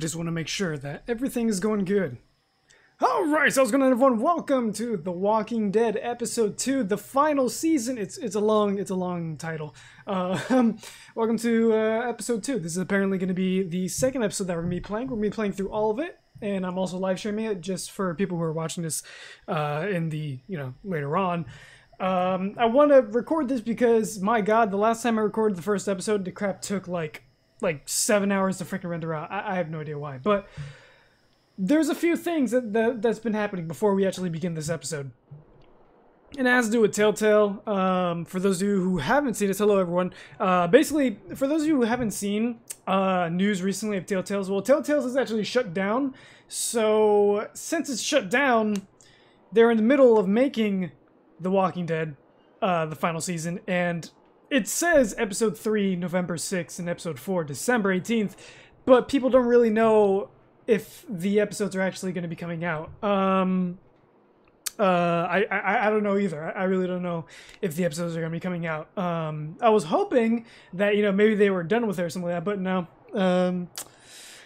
just want to make sure that everything is going good. Alright, so what's going on, everyone? Welcome to The Walking Dead Episode 2, the final season. It's a long title. Welcome to Episode 2. This is apparently going to be the second episode that we're going to be playing. We're going to be playing through all of it, and I'm also live streaming it just for people who are watching this in the, later on. I want to record this because, my god, the last time I recorded the first episode, the crap took like 7 hours to freaking render out. I have no idea why, but there's a few things that's been happening before we actually begin this episode. And it has to do with Telltale. For those of you who haven't seen it, hello everyone. Basically, for those of you who haven't seen news recently of Telltale's, well, Telltale's is actually shut down. So, since it's shut down, they're in the middle of making The Walking Dead, the final season. And it says Episode 3, November 6th, and Episode 4, December 18th. But people don't really know if the episodes are actually going to be coming out. I don't know either. I really don't know if the episodes are going to be coming out. I was hoping that, maybe they were done with it or something like that, but no.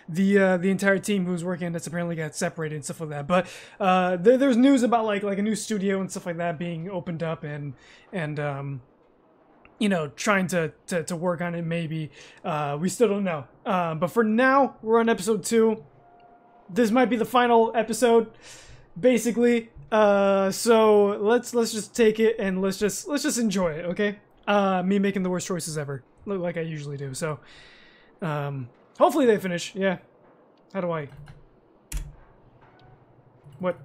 The entire team who's working on this apparently got separated and stuff like that. But there's news about like a new studio and stuff like that being opened up and trying to work on it maybe. We still don't know. But for now, we're on episode 2. This might be the final episode, basically. So let's just take it and let's just enjoy it, okay? Me making the worst choices ever, like I usually do. So, hopefully they finish. Yeah. How do I? What?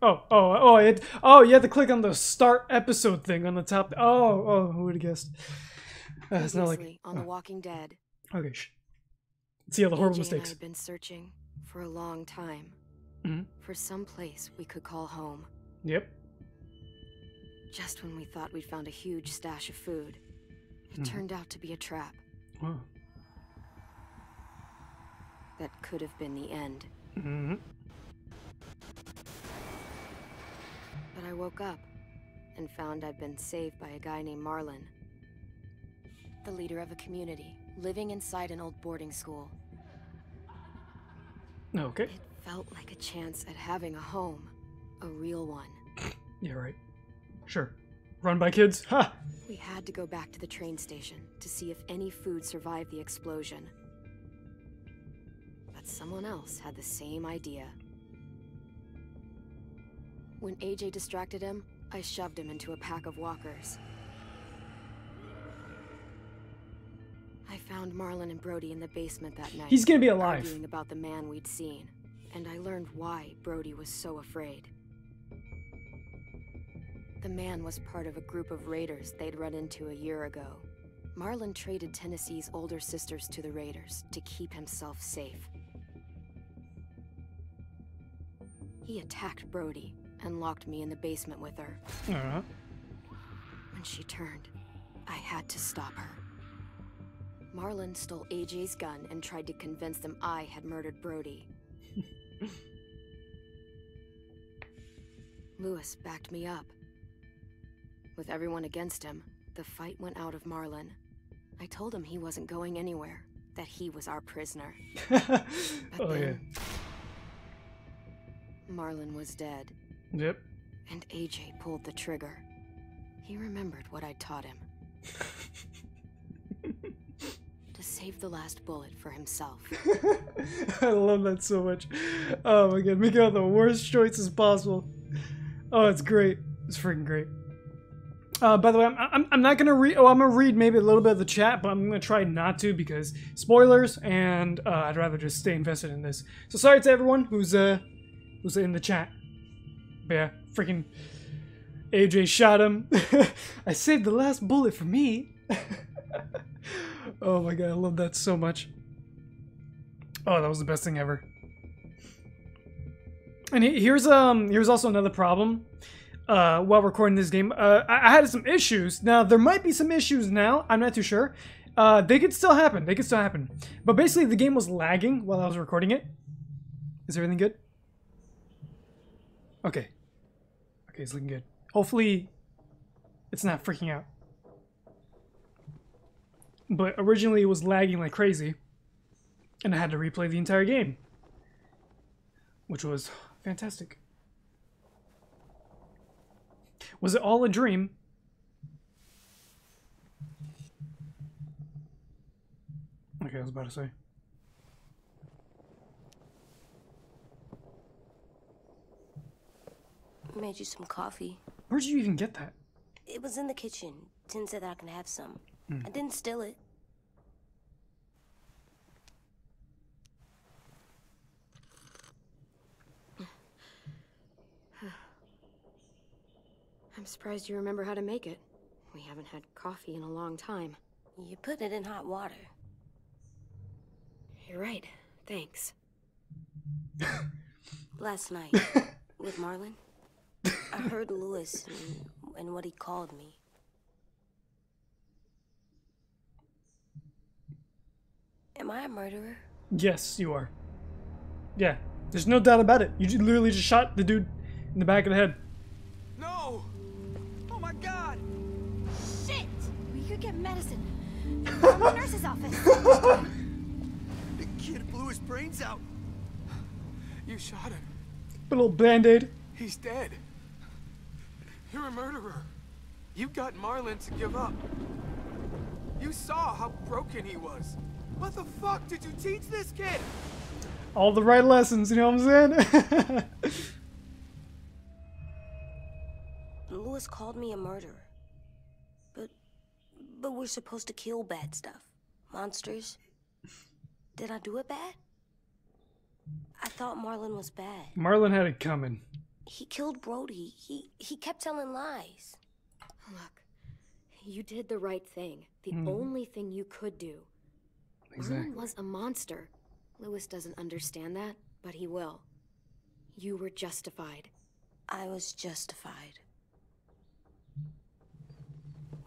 Oh, you had to click on the start episode thing on the top. Oh, who would have guessed? It's not like on The Walking Dead. Okay, see all the horrible AJ mistakes. And I had been searching for a long time for some place we could call home. Yep. Just when we thought we'd found a huge stash of food, it turned out to be a trap. Wow. That could have been the end. But I woke up and found I'd been saved by a guy named Marlon, the leader of a community, living inside an old boarding school. Okay. It felt like a chance at having a home, a real one. Yeah, right. Sure. Run by kids? Ha! We had to go back to the train station to see if any food survived the explosion. But someone else had the same idea. When AJ distracted him, I shoved him into a pack of walkers. I found Marlon and Brody in the basement that night. He's gonna be alive. Arguing about the man we'd seen, and I learned why Brody was so afraid. The man was part of a group of raiders they'd run into a year ago. Marlon traded Tennessee's older sisters to the raiders to keep himself safe. He attacked Brody and locked me in the basement with her. When she turned, I had to stop her. Marlon stole AJ's gun and tried to convince them I had murdered Brody. Lewis backed me up. With everyone against him, the fight went out of Marlon. I told him he wasn't going anywhere, that he was our prisoner. But then, Marlon was dead. Yep. And AJ pulled the trigger. He remembered what I'd taught him. To save the last bullet for himself. I love that so much. Oh my god, making all the worst choices possible. Oh, it's great. It's freaking great. By the way, I'm not gonna read. Oh, I'm gonna read maybe a little bit of the chat, but I'm gonna try not to because spoilers, and I'd rather just stay invested in this. So sorry to everyone who's in the chat. But yeah, freaking AJ shot him. I saved the last bullet for me. Oh my god, I love that so much. Oh, that was the best thing ever. And here's also another problem. While recording this game, I had some issues. Now there might be some issues now. I'm not too sure. They could still happen. But basically, the game was lagging while I was recording it. Is everything good? Okay. Okay, it's looking good. Hopefully, it's not freaking out. but originally it was lagging like crazy, and I had to replay the entire game, which was fantastic. Was it all a dream? Okay, I was about to say. I made you some coffee. Where'd you even get that? It was in the kitchen. Tin said that I can have some. I didn't steal it. I'm surprised you remember how to make it. We haven't had coffee in a long time. You put it in hot water. You're right. Thanks. Last night, with Marlon, I heard Lewis and what he called me. Am I a murderer? Yes, you are. Yeah, there's no doubt about it. You literally just shot the dude in the back of the head. No! Oh my god! Shit! We could get medicine from the nurse's office. The kid blew his brains out. You shot him. A little band-aid. He's dead. You're a murderer. You got Marlon to give up. You saw how broken he was. What the fuck did you teach this kid? All the right lessons, you know what I'm saying? Lewis called me a murderer. But we're supposed to kill bad stuff. Monsters. Did I do it bad? I thought Marlon was bad. Marlon had it coming. He killed Brody. He kept telling lies. Look, you did the right thing. The only thing you could do. Exactly. Marlon was a monster. Lewis doesn't understand that, but he will. You were justified. I was justified.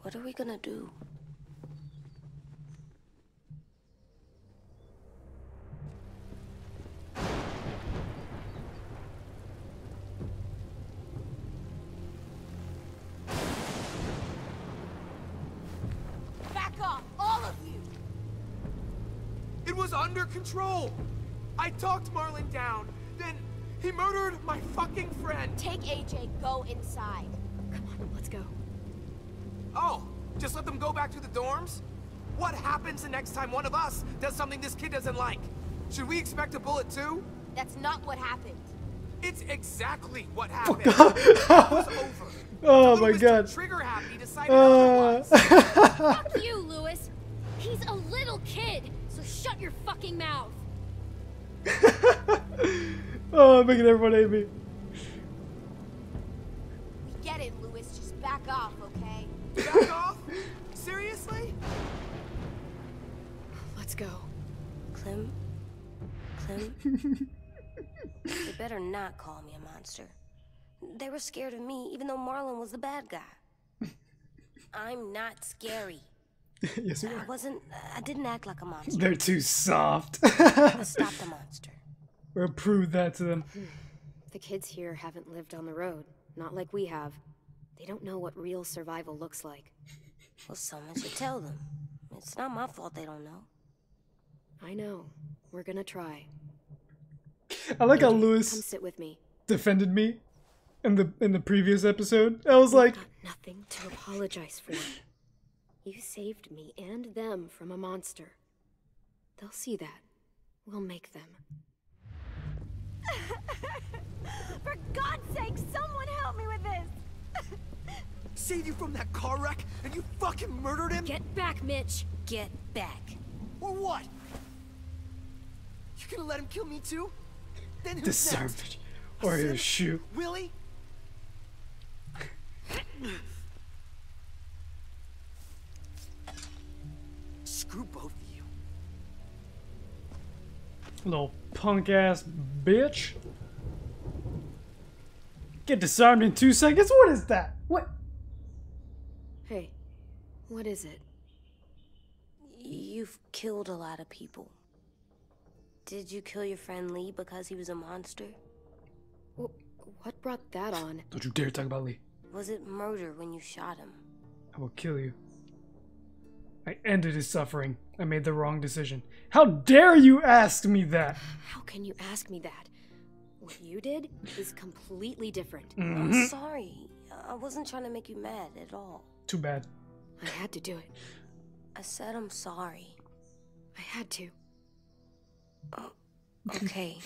What are we gonna do? Back off, all of you! It was under control. I talked Marlon down. Then he murdered my fucking friend. Take AJ, go inside. Come on, let's go. Oh, just let them go back to the dorms? What happens the next time one of us does something this kid doesn't like? Should we expect a bullet too? That's not what happened. It's exactly what happened. It was over. Oh Lewis my god. Trigger happy decided otherwise. Fuck you, Lewis. He's a little kid, so shut your fucking mouth. Oh, making everyone hate me. We get it, Lewis. Just back off, okay? Back off? Seriously? Let's go. Clem? They better not call me a monster. They were scared of me, even though Marlon was the bad guy. I'm not scary. Yes, you are. I didn't act like a monster. They're too soft. I stopped the monster. Or prove that to them. The kids here haven't lived on the road, not like we have. They don't know what real survival looks like. Well, someone should tell them. It's not my fault they don't know. I know. We're gonna try. I like how Come Lewis sit with me. defended me in the previous episode. I was like, Got nothing to apologize for. You saved me and them from a monster. They'll see that. We'll make them. For God's sake, someone help me with this! Saved you from that car wreck and you fucking murdered him? Get back, Mitch! Get back. Or what? You gonna let him kill me too? Then who's disarm next? it. Or he'll shoot. Willie? Screw both of you. Little punk ass bitch. Get disarmed in 2 seconds? What is that? What? Hey, what is it? You've killed a lot of people. Did you kill your friend Lee because he was a monster? What brought that on? Don't you dare talk about Lee. Was it murder when you shot him? I will kill you. I ended his suffering. I made the wrong decision. How dare you ask me that? How can you ask me that? What you did is completely different. I'm sorry. I wasn't trying to make you mad at all. Too bad. I had to do it. I said I'm sorry. I had to. Oh, okay.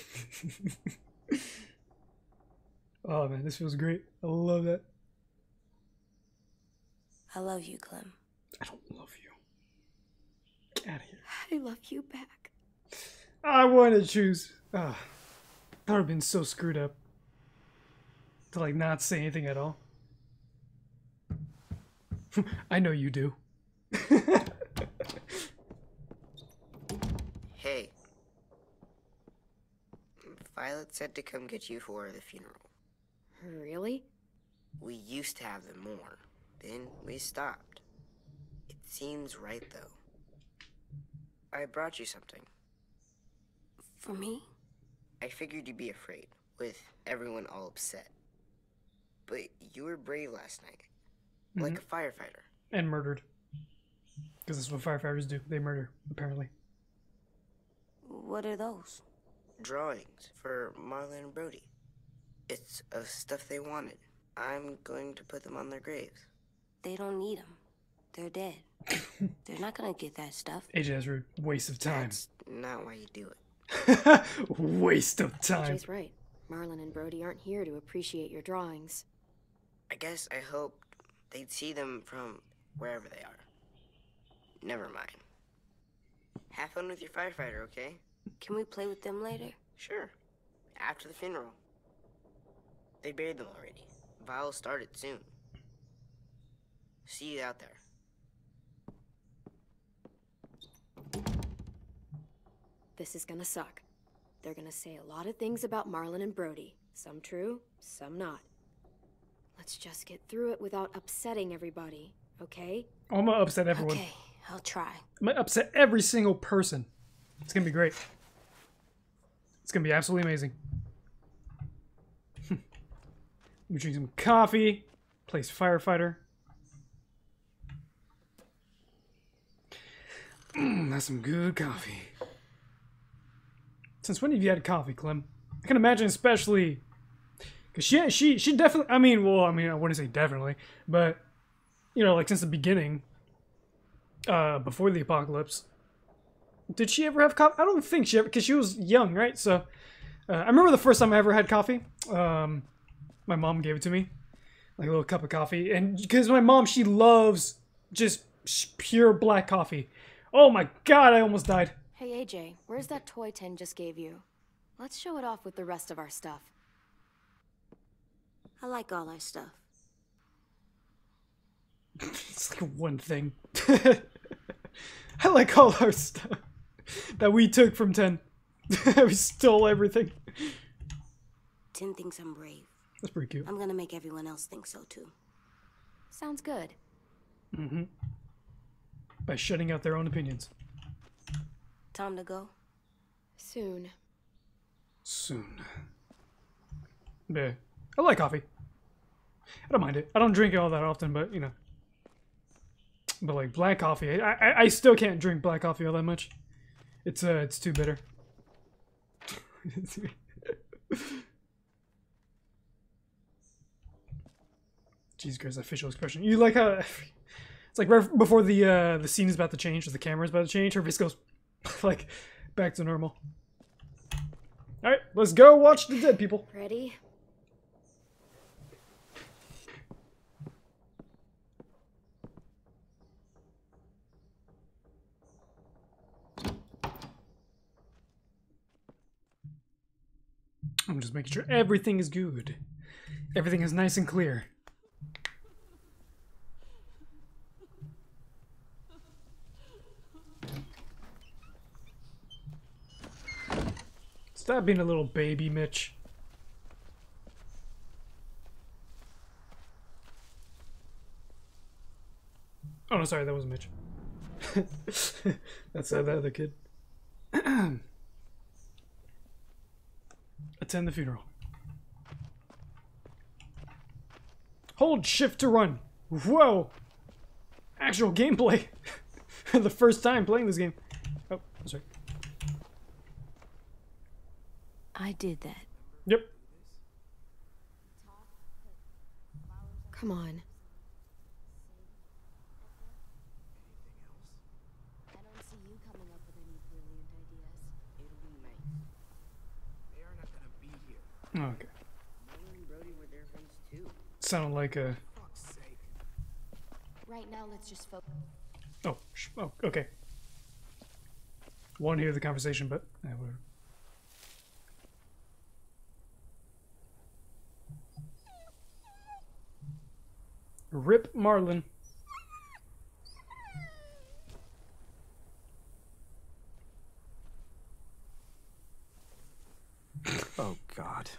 Oh man, this feels great. I love that. I love you, Clem. I don't love you. Get out of here. I love you back. I want to choose. That would have been so screwed up. To like not say anything at all. I know you do. Hey. Violet said to come get you for the funeral. Really? We used to have them more. Then we stopped. It seems right, though. I brought you something. For me? I figured you'd be afraid, with everyone all upset. But you were brave last night. Like a firefighter. And murdered. Because that's what firefighters do. They murder, apparently. What are those? Drawings for Marlon and Brody. It's of stuff they wanted. I'm going to put them on their graves. They don't need them. They're dead. They're not gonna get that stuff. AJ has rude. Waste of time. That's not why you do it. Waste of time. AJ's right. Marlon and Brody aren't here to appreciate your drawings. I guess I hoped they'd see them from wherever they are. Never mind. Have fun with your firefighter, okay? Can we play with them later? Sure. After the funeral. They buried them already. Vile started soon. See you out there. This is gonna suck. They're gonna say a lot of things about Marlon and Brody. Some true, some not. Let's just get through it without upsetting everybody, okay? I'm gonna upset everyone. Okay, I'll try. I'm gonna upset every single person. It's gonna be great. It's gonna be absolutely amazing. Let me drink some coffee. Place firefighter. That's some good coffee. Since when have you had coffee, Clem? I can imagine, especially because she definitely. I wouldn't say definitely, but you know, like since the beginning, before the apocalypse, did she ever have coffee? I don't think she ever, because she was young, right? So I remember the first time I ever had coffee. My mom gave it to me, like a little cup of coffee, and because my mom, she loves just pure black coffee. Oh my god, I almost died. Hey AJ, where's that toy Ten just gave you? Let's show it off with the rest of our stuff. I like all our stuff. It's like one thing. I like all our stuff that we took from 10. We stole everything. 10 thinks I'm brave. That's pretty cute. I'm gonna make everyone else think so too. Sounds good. Mm-hmm. By shutting out their own opinions. Time to go? Soon. Soon. Yeah. I like coffee. I don't mind it. I don't drink it all that often, but you know. But like black coffee, I still can't drink black coffee all that much. It's too bitter. Jesus Christ, that facial expression. You like how it's like right before the scene is about to change, or the camera is about to change, her face goes like back to normal. All right, let's go watch the dead people. Ready? I'm just making sure everything is good. Everything is nice and clear. Stop being a little baby, Mitch. Oh no, sorry, that wasn't Mitch. That's the other kid. Attend the funeral. Hold shift to run. Whoa! Actual gameplay. the first time playing this game. Oh, sorry. I did that. Yep. Come on. I don't see you coming up with any brilliant ideas. It'll be nice. They are not gonna be here. Oh, okay. Marlon and Brody were their friends too. Sounded like a. Fuck's sake. Right now, let's just focus. Oh, oh, okay. Won't hear the conversation, but whatever. Rip Marlon. Oh, God.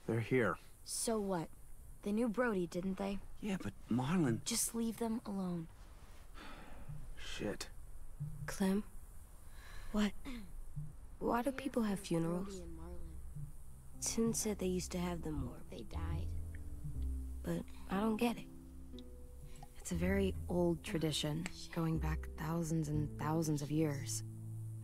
They're here. So what? They knew Brody, didn't they? Yeah, but Marlon... Just leave them alone. Shit. Clem? What? Why do people have funerals? Brody and Marlon. Tin said they used to have them more, They died. but I don't get it. It's a very old tradition, going back thousands and thousands of years.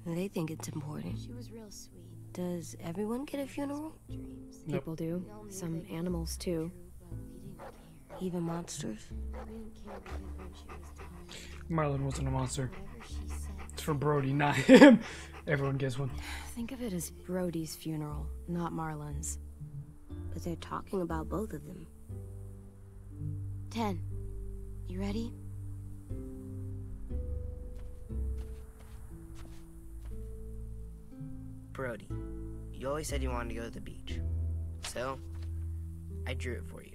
They think it's important. She was real sweet. Does everyone get a funeral? Dreams. Nope. People do. Some animals too. But we didn't care. Even monsters. We didn't care because when she was dying, Marlon wasn't a monster. whatever she said. It's for Brody, not him. Everyone gets one. Think of it as Brody's funeral, not Marlon's. But they're talking about both of them. 10. You ready? Brody, you always said you wanted to go to the beach. So, I drew it for you.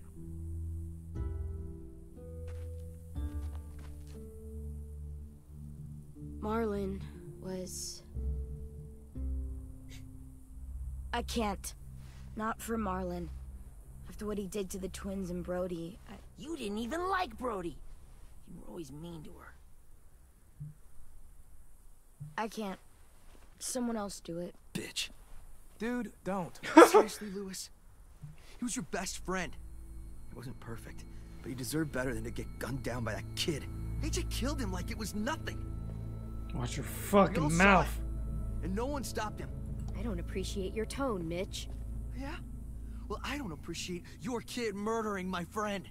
Marlon was... I can't. Not for Marlon. After what he did to the twins and Brody, You didn't even like Brody. You were always mean to her. I can't. Someone else do it. Bitch. Dude, don't. Seriously, Lewis? He was your best friend. He wasn't perfect, but he deserved better than to get gunned down by that kid. AJ killed him like it was nothing. Watch your We all fucking saw mouth. it, and no one stopped him. I don't appreciate your tone, Mitch. Yeah? Well, I don't appreciate your kid murdering my friend.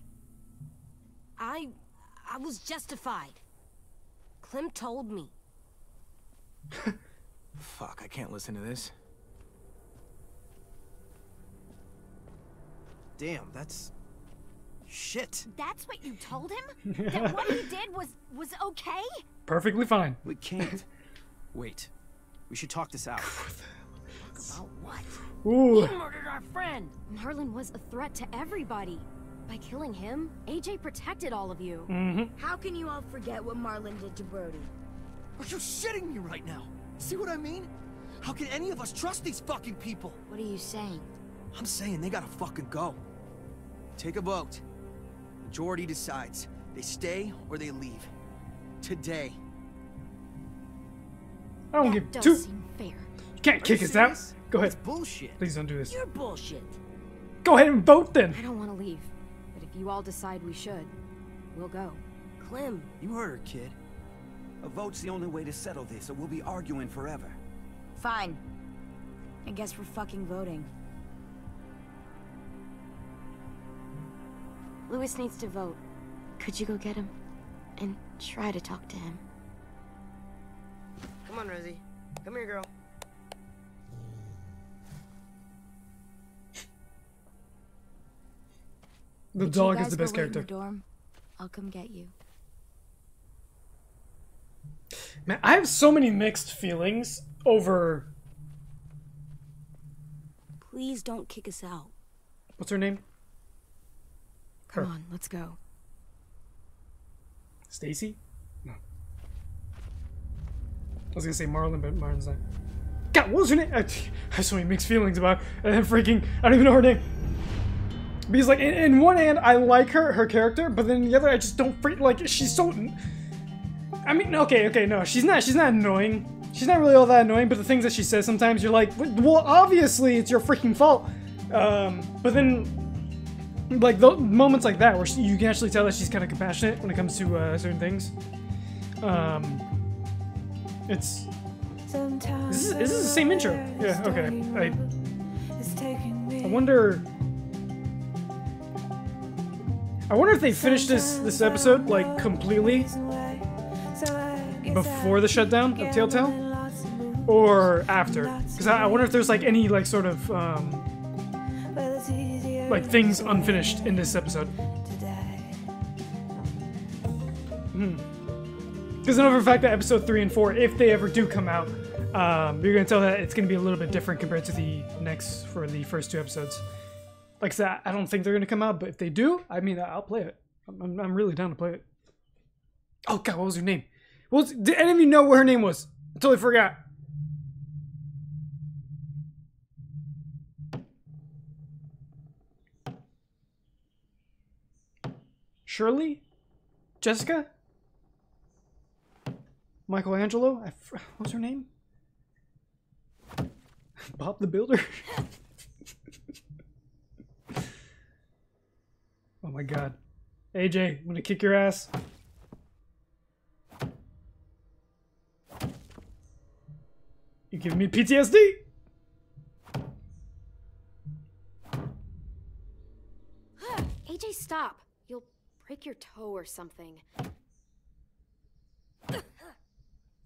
I was justified. Clem told me. Fuck, I can't listen to this. Damn, that's... shit. That's what you told him? That what he did was okay? Perfectly fine. We can't. Wait. We should talk this out. About what? Ooh. He murdered our friend. Marlon was a threat to everybody. By killing him, AJ protected all of you. How can you all forget what Marlon did to Brody? Are you shitting me right now? See what I mean? How can any of us trust these fucking people? What are you saying? I'm saying they gotta fucking go. Take a vote. Majority decides. They stay or they leave. Today. I don't That give does two. seem fair. You can't kick us out. Go ahead. It's bullshit. Please don't do this. You're bullshit. Go ahead and vote then. I don't want to leave, but if you all decide we should, we'll go. Clem, You heard her, kid. A vote's the only way to settle this, or we'll be arguing forever. Fine. I guess we're fucking voting. Lewis needs to vote. Could you go get him? And try to talk to him. Come on, Rosie. Come here, girl. The Would dog you is the guys best go wait in character. the dorm? I'll come get you. Man, I have so many mixed feelings over please don't kick us out. what's her name? Come Her. on, let's go. Stacy? No. I was gonna say Marlon, but Marlon's not. God, what was her name? I have so many mixed feelings about her. And freaking, I don't even know her name. Because like, in one hand, I like her character, but then the other, I just don't like. She's so. I mean, okay, no, she's not annoying. She's not really all that annoying, but the things that she says sometimes, you're like, well, obviously it's your freaking fault. But then, like the moments like that, where you can actually tell that she's kind of compassionate when it comes to certain things. It's... This is the same intro. Yeah, okay. I wonder if they finished this episode, like, completely before the shutdown of Telltale, or after. Because I wonder if there's, like, any, like, sort of, like, things unfinished in this episode. Because I know for a fact that episode 3 and 4, if they ever do come out, you're gonna tell that it's gonna be a little bit different compared to the first 2 episodes. Like I said, I don't think they're gonna come out, but if they do, I mean, I'll play it. I'm really down to play it. Oh God, what was her name? Did any of you know what her name was? I totally forgot. Shirley? Jessica? Michelangelo? What was her name? Bob the Builder? Oh my God. AJ, I'm gonna kick your ass. You giving me PTSD? AJ, stop. You'll break your toe or something.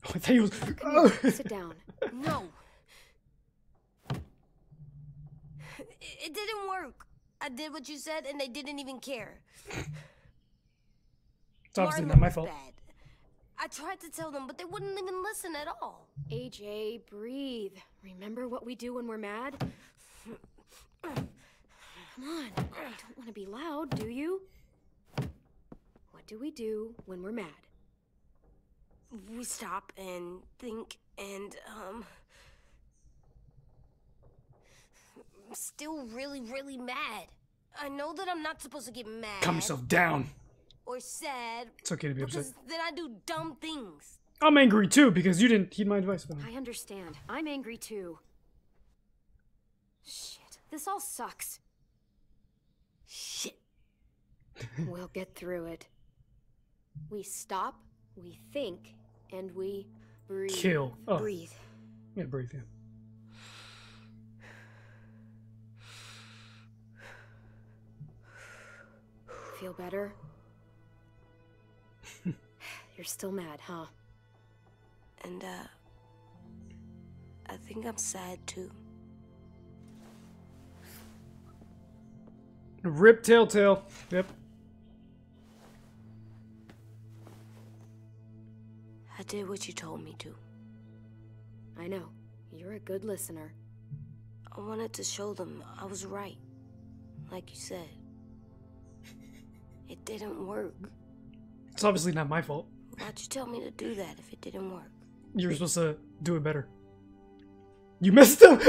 Oh, I thought he was... Come here, sit down. No. It didn't work. I did what you said, and they didn't even care. It's obviously not my fault. Bad. I tried to tell them, but they wouldn't even listen at all. AJ, breathe. Remember what we do when we're mad? Come on. You don't want to be loud, do you? What do we do when we're mad? We stop and think and, I'm still really, really mad. I know that I'm not supposed to get mad. Calm yourself down. Or sad. It's okay to be upset. Because then I do dumb things. I'm angry too because you didn't heed my advice. I understand. I'm angry too. Shit. This all sucks. Shit. We'll get through it. We stop, we think, and we breathe. Kill. Oh. Breathe. Yeah, breathe, yeah. Feel better? You're still mad, huh? And, I think I'm sad too. Rip Telltale. Yep. I did what you told me to. I know. You're a good listener. I wanted to show them I was right. Like you said. It didn't work. It's obviously not my fault. Why'd you tell me to do that if it didn't work? You were supposed to do it better. You messed up!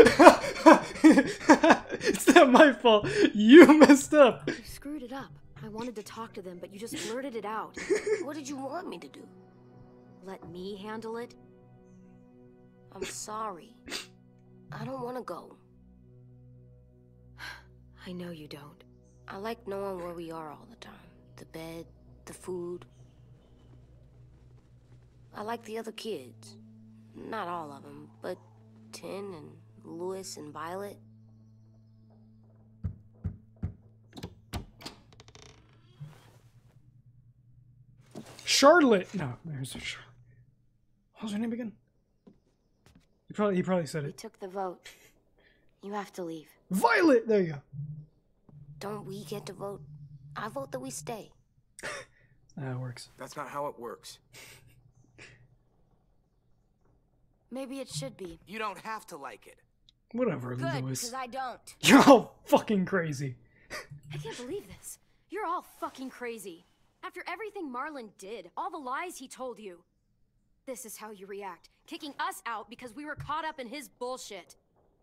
It's not my fault. You messed up. You screwed it up. I wanted to talk to them, but you just blurted it out. What did you want me to do? Let me handle it? I'm sorry. I don't want to go. I know you don't. I like knowing where we are all the time. The bed, the food. I like the other kids. Not all of them, but Tin and Louis and Violet. Charlotte! No, there's a Charlotte. What was her name again? He probably said We it. took the vote. You have to leave. Violet! There you go. Don't we get to vote? I vote that we stay. That works. That's not how it works. Maybe it should be. You don't have to like it. Whatever, Good, Louis. because I don't. You're all fucking crazy. I can't believe this. You're all fucking crazy. After everything Marlon did, all the lies he told you. This is how you react. Kicking us out because we were caught up in his bullshit.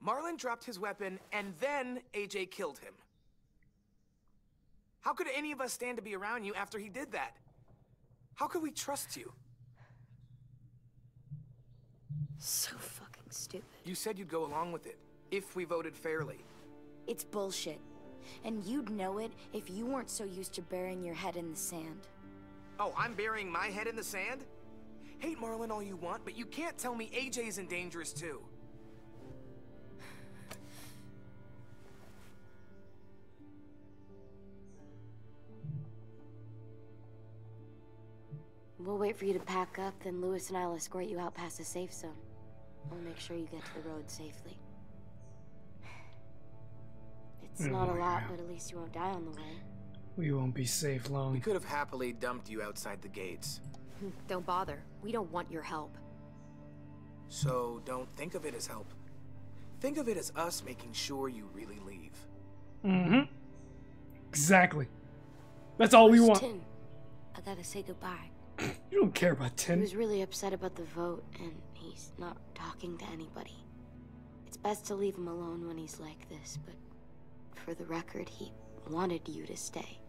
Marlon dropped his weapon, and then AJ killed him. How could any of us stand to be around you after he did that? How could we trust you? So fucking stupid. You said you'd go along with it, if we voted fairly. It's bullshit. And you'd know it if you weren't so used to burying your head in the sand. Oh, I'm burying my head in the sand? Hate Marlin all you want, but you can't tell me AJ's in dangerous too. We'll wait for you to pack up, then Lewis and I'll escort you out past the safe zone. We'll make sure you get to the road safely. It's not a lot, but at least you won't die on the way. We won't be safe long. We could have happily dumped you outside the gates. Don't bother. We don't want your help. So don't think of it as help. Think of it as us making sure you really leave. Mm-hmm. Exactly. That's all we want. Tin? I gotta say goodbye. You don't care about He Tin. was really upset about the vote, and he's not talking to anybody. It's best to leave him alone when he's like this, but for the record, he wanted you to stay.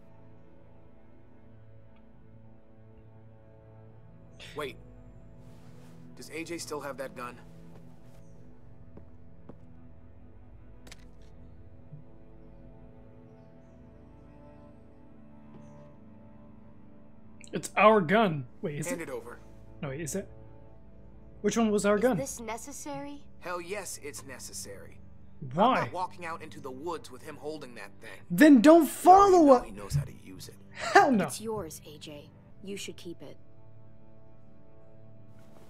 Wait. Does AJ still have that gun? It's our gun. Wait, is Hand it? it over. No, wait, is it? Which one was our gun? Is this necessary? Hell yes, it's necessary. I'm Why? not walking out into the woods with him holding that thing. Then don't follow Know us. he knows how to use it. Hell no. It's yours, AJ. You should keep it.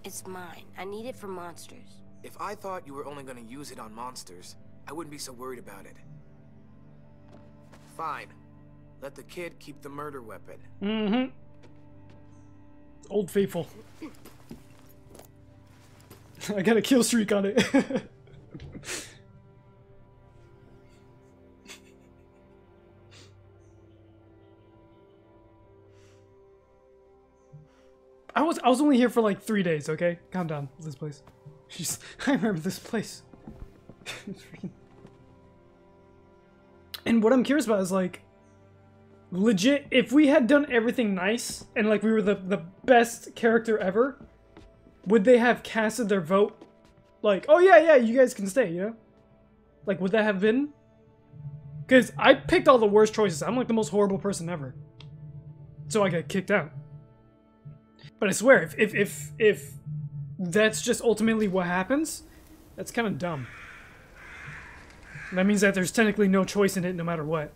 It's mine. I need it for monsters. If I thought you were only going to use it on monsters, I wouldn't be so worried about it. Fine. Let the kid keep the murder weapon. Mm-hmm. Old Faithful. I got a kill streak on it. I was only here for like 3 days, okay? Calm down with this place. I remember this place. And what I'm curious about is like, legit, if we had done everything nice and like we were the best character ever, would they have casted their vote like, oh yeah, you guys can stay, you know? Like, would that have been? Because I picked all the worst choices. I'm like the most horrible person ever. So I got kicked out. But I swear, if that's just ultimately what happens, that's kind of dumb. That means that there's technically no choice in it no matter what.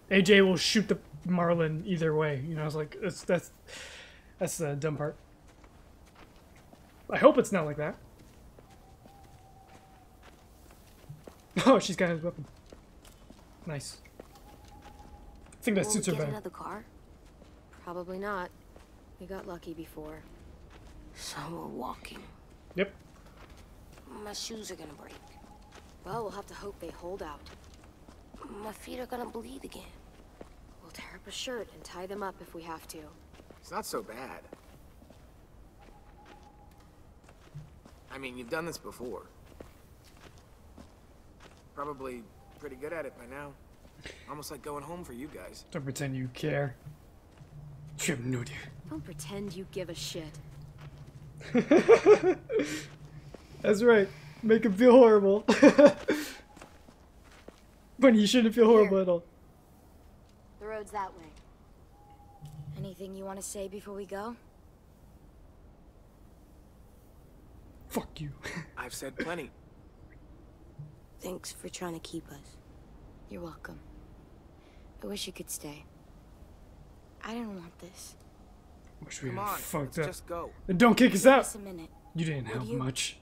AJ will shoot the Marlin either way, you know. It's like that's the dumb part. I hope it's not like that. Oh, she's got his weapon. Nice. I think that suits her Will we get better. another car? Probably not. We got lucky before. So we're walking. Yep. My shoes are gonna break. Well, we'll have to hope they hold out. My feet are gonna bleed again. We'll tear up a shirt and tie them up if we have to. It's not so bad. I mean, you've done this before. Probably pretty good at it by now. Almost like going home for you guys. Don't pretend you care. You have no idea. Don't pretend you give a shit. That's right. Make him feel horrible. When you shouldn't feel horrible at all. The road's that way. Anything you want to say before we go? Fuck you. I've said plenty. Thanks for trying to keep us. You're welcome. I wish you could stay. I didn't want this. Wish we Come had on, fucked let's up. just go. Then don't kick us Give out. us a minute. You didn't help you? much.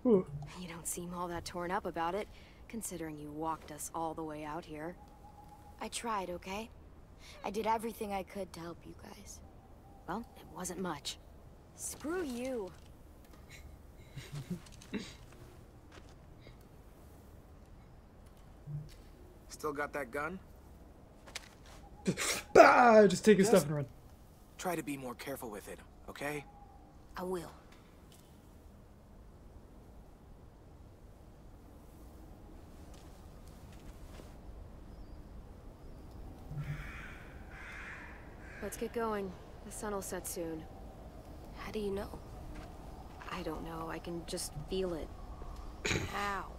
Ooh. You don't seem all that torn up about it, considering you walked us all the way out here. I tried, okay? I did everything I could to help you guys. Well, it wasn't much. Screw you. Still got that gun? Bah! Just take his Yes. stuff and run. Try to be more careful with it, okay? I will. Let's get going. The sun will set soon. How do you know? I don't know. I can just feel it. How?